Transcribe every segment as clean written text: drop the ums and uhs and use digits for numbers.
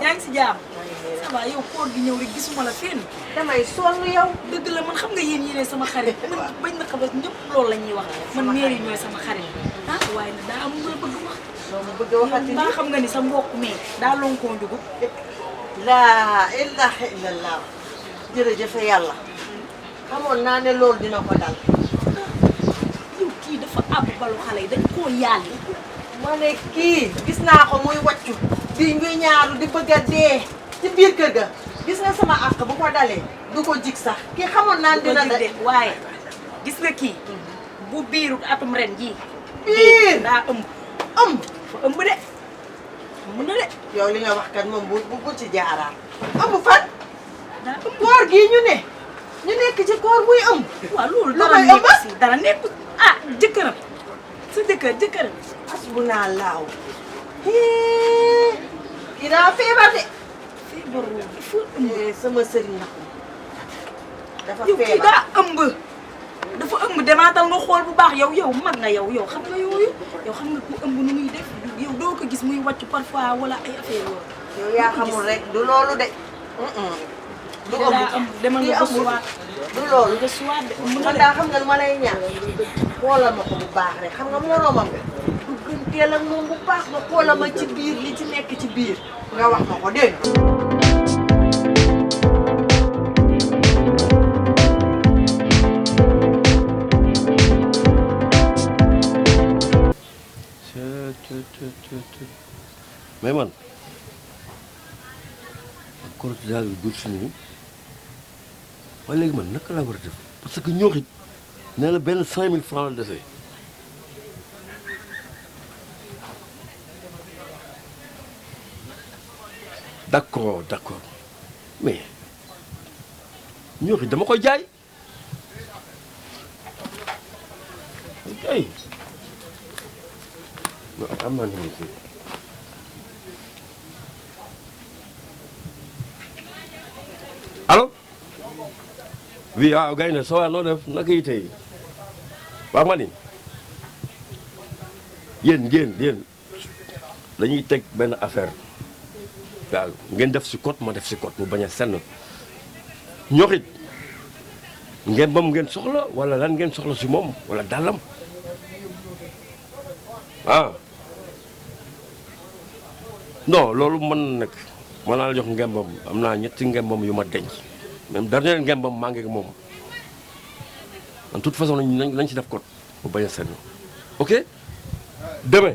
yaa ngi si jàmm. ça va yow koor gi ñëw rek gisuma la fenn. damay sonn yow. dëgg la man xam nga yéen yéenay sama xarit man bañ na xabar ñëpp loolu la ñuy wax man mairie ñooy sama xarit ah waaye nag daa am lu la bëgg wax. loolu bëgg waxati daa xam nga ni sa mbokk mais daa lonkoo njugub. laa ilaha illallah jërëjëf yàlla xamoon naa ne loolu dina ko dal. yow kii dafa àbb balu xale yi dañ koo yàlli. ma ne kii gis naa ko muy wàccu di ñuy ñaaru di bëgg a dee ci biir kër ga gis nga sama àq bu ko dalee du ko jig sax kii xamoon naa dina de waaye gis nga kii bu biiru atum ren jii biir daa ëmb fa ëmb de ëmb na de yow li nga wax kat moom bu ci jaaraat ëmb fan daa ëmb koor gii ñu nekk ci koor muy ëmb waaw loolu lu dara koy nekk ëmb si dara nekk ah jëkkëram sa jëkkëram asbunaa laaw kii daa feebar de feebaru dafa ëmb sama sëriñ nag dafa yow kii feebar daa ëmb dafa ëmb demaatal nga xool bu baax yow mag nga yow xam nga yooyu yow xam nga ku ëmb nu muy def yow doo ko gis muy wàcc parfois wala ay affaire yooyu. yow yaa xamul rek du loolu de. du ëmb demal nga gëstuwaat du loolu gëstuwaat de ëmb na man de. daa xam nga lu ma lay ñaan xoolal ma ko bu baax rek xam nga moroomam nga dugganteel ak moom bu baax nga xoolal ma ci biir li ci nekk ci biir nga wax ma ko dégg nga. mais man kon daal di dugg si nii waaye léegi man naka laa war a def parce que ñoo xit nee na benn 5000 francs la dese. d'accord mais ñoo xit dama koy jaay ok non am naa numéro bi. allo oui waaw gay na sa waa noo def naka yi tey waaw ma ni yéen dañuy teg benn affaire waaw ngeen def si code ma def si code mu bañ a senn ñoxit ngeen bam ngeen soxla wala lan ngeen soxla si moom wala dàllam ah non loolu mën na nekk mën naa la jox ngembam am naa ñetti ngembam yu ma denc même dernier ngembam maa ngi ak moom en toute façon nañ ci def code bu bañ a senn ok demain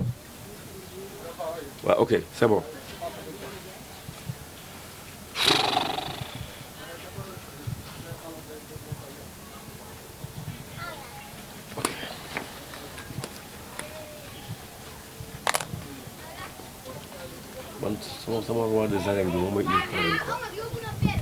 waaw ok c'est bon. man sama roi des arènes bi moom mooy indi problème quoi.